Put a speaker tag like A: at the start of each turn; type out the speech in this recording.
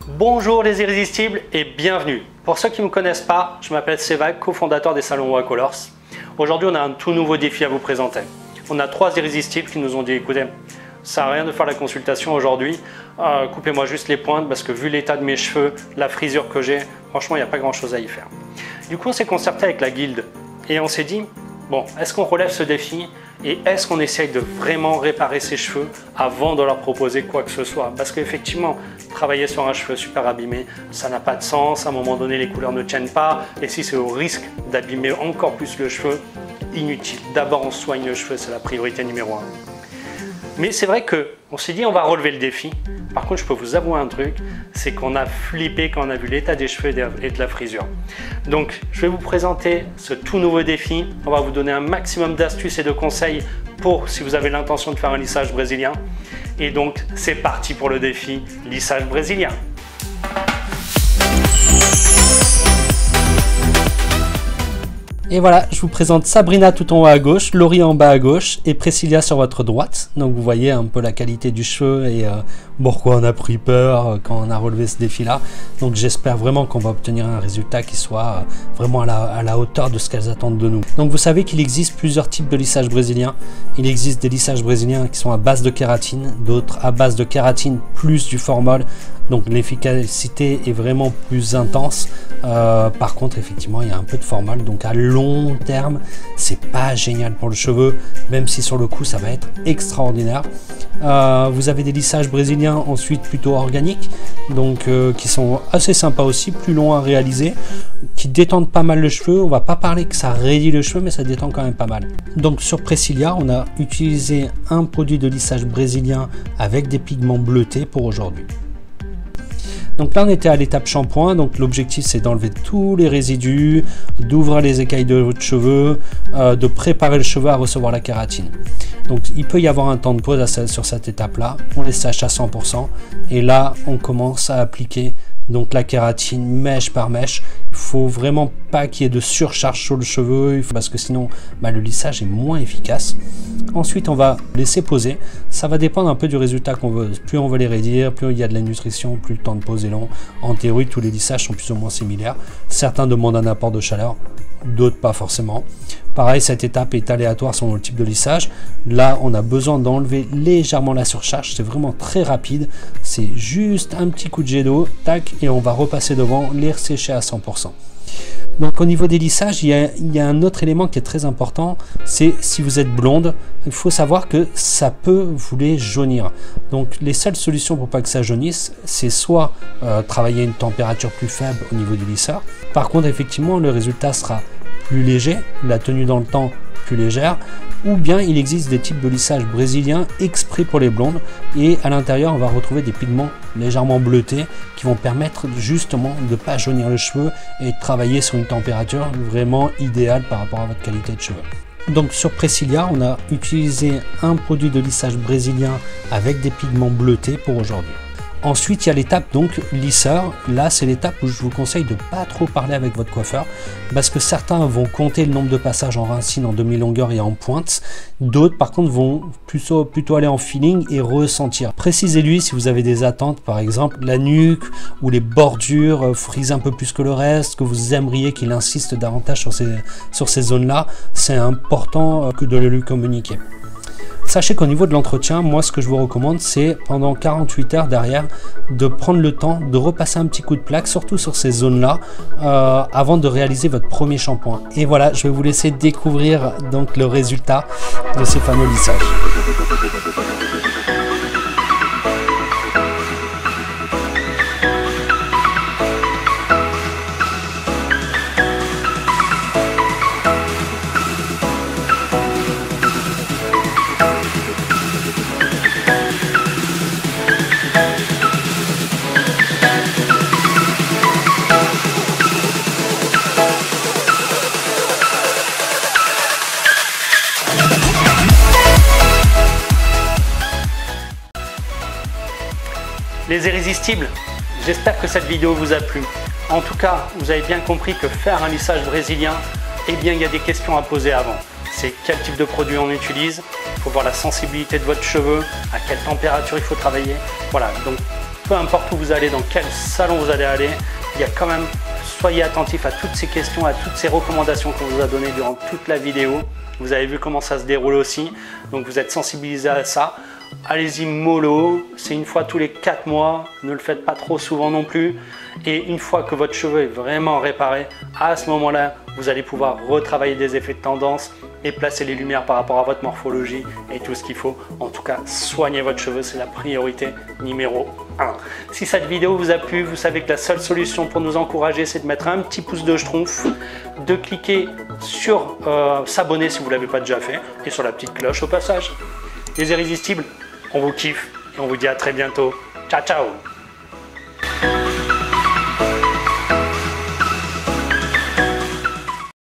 A: Bonjour les irrésistibles et bienvenue. Pour ceux qui ne me connaissent pas, je m'appelle Sevag, cofondateur des salons Wacolors. Aujourd'hui, on a un tout nouveau défi à vous présenter. On a 3 irrésistibles qui nous ont dit écoutez, ça sert à rien de faire la consultation aujourd'hui, coupez-moi juste les pointes parce que vu l'état de mes cheveux, la frisure que j'ai, franchement, il n'y a pas grand chose à y faire. Du coup, on s'est concerté avec la guilde et on s'est dit bon, est-ce qu'on relève ce défi et est-ce qu'on essaye de vraiment réparer ses cheveux avant de leur proposer quoi que ce soit? Parce qu'effectivement, travailler sur un cheveu super abîmé, ça n'a pas de sens. À un moment donné, les couleurs ne tiennent pas. Et si c'est au risque d'abîmer encore plus le cheveu, inutile. D'abord, on soigne le cheveu, c'est la priorité numéro 1. Mais c'est vrai qu'on s'est dit on va relever le défi. Par contre, je peux vous avouer un truc, c'est qu'on a flippé quand on a vu l'état des cheveux et de la frisure. Donc, je vais vous présenter ce tout nouveau défi. On va vous donner un maximum d'astuces et de conseils pour si vous avez l'intention de faire un lissage brésilien. Et donc, c'est parti pour le défi lissage brésilien.
B: Et voilà, je vous présente Sabrina tout en haut à gauche, Laurie en bas à gauche et Priscilla sur votre droite. Donc vous voyez un peu la qualité du cheveu et pourquoi on a pris peur quand on a relevé ce défi-là. Donc j'espère vraiment qu'on va obtenir un résultat qui soit vraiment à la hauteur de ce qu'elles attendent de nous. Donc vous savez qu'il existe plusieurs types de lissage brésilien. Il existe des lissages brésiliens qui sont à base de kératine, d'autres à base de kératine plus du formol. Donc l'efficacité est vraiment plus intense. Par contre, effectivement, il y a un peu de formol. Donc à long terme, c'est pas génial pour le cheveu, même si sur le coup, ça va être extraordinaire. Vous avez des lissages brésiliens ensuite plutôt organiques, donc qui sont assez sympas aussi, plus longs à réaliser, qui détendent pas mal le cheveu. On va pas parler que ça raidit le cheveu, mais ça détend quand même pas mal. Donc sur Priscilla, on a utilisé un produit de lissage brésilien avec des pigments bleutés pour aujourd'hui. Donc là on était à l'étape shampoing, donc l'objectif c'est d'enlever tous les résidus, d'ouvrir les écailles de votre cheveu, de préparer le cheveu à recevoir la kératine. Donc il peut y avoir un temps de pause sur cette étape là, on les sèche à 100% et là on commence à appliquer donc la kératine mèche par mèche. Il faut vraiment pas qu'il y ait de surcharge sur le cheveu parce que sinon le lissage est moins efficace. Ensuite on va laisser poser, ça va dépendre un peu du résultat qu'on veut. Plus on veut les raidir, plus il y a de la nutrition, plus le temps de pause est long. En théorie tous les lissages sont plus ou moins similaires. Certains demandent un apport de chaleur, d'autres pas forcément. Pareil, cette étape est aléatoire selon le type de lissage. Là, on a besoin d'enlever légèrement la surcharge. C'est vraiment très rapide. C'est juste un petit coup de jet d'eau, tac, et on va repasser devant, les ressécher à 100%. Donc au niveau des lissages, il y a un autre élément qui est très important, c'est si vous êtes blonde, il faut savoir que ça peut vous les jaunir. Donc les seules solutions pour pas que ça jaunisse, c'est soit travailler à une température plus faible au niveau du lisseur. Par contre, effectivement, le résultat sera plus léger, la tenue dans le temps plus légère, ou bien il existe des types de lissage brésiliens exprès pour les blondes et à l'intérieur on va retrouver des pigments légèrement bleutés qui vont permettre justement de ne pas jaunir le cheveu et de travailler sur une température vraiment idéale par rapport à votre qualité de cheveux. Donc sur Priscilla, on a utilisé un produit de lissage brésilien avec des pigments bleutés pour aujourd'hui. Ensuite, il y a l'étape donc lisseur. Là, c'est l'étape où je vous conseille de pas trop parler avec votre coiffeur parce que certains vont compter le nombre de passages en racine, en demi-longueur et en pointe. D'autres, par contre, vont plutôt aller en feeling et ressentir. Précisez-lui si vous avez des attentes, par exemple la nuque ou les bordures frisent un peu plus que le reste, que vous aimeriez qu'il insiste davantage sur ces zones-là. C'est important que de le lui communiquer. Sachez qu'au niveau de l'entretien, moi ce que je vous recommande c'est pendant 48 heures derrière de prendre le temps de repasser un petit coup de plaque, surtout sur ces zones-là, avant de réaliser votre premier shampoing. Et voilà, je vais vous laisser découvrir donc le résultat de ces fameux lissages.
A: Les irrésistibles, j'espère que cette vidéo vous a plu. En tout cas, vous avez bien compris que faire un lissage brésilien, eh bien, il y a des questions à poser avant. C'est quel type de produit on utilise, il faut voir la sensibilité de votre cheveu, à quelle température il faut travailler. Voilà, donc peu importe où vous allez, dans quel salon vous allez aller, il y a quand même, soyez attentifs à toutes ces questions, à toutes ces recommandations qu'on vous a données durant toute la vidéo. Vous avez vu comment ça se déroule aussi, donc vous êtes sensibilisés à ça. Allez-y mollo, c'est une fois tous les 4 mois, ne le faites pas trop souvent non plus. Et une fois que votre cheveu est vraiment réparé, à ce moment-là, vous allez pouvoir retravailler des effets de tendance et placer les lumières par rapport à votre morphologie et tout ce qu'il faut. En tout cas, soignez votre cheveu, c'est la priorité numéro 1. Si cette vidéo vous a plu, vous savez que la seule solution pour nous encourager, c'est de mettre un petit pouce de schtroumpf, de cliquer sur s'abonner si vous ne l'avez pas déjà fait et sur la petite cloche au passage. Les irrésistibles, on vous kiffe et on vous dit à très bientôt. Ciao, ciao!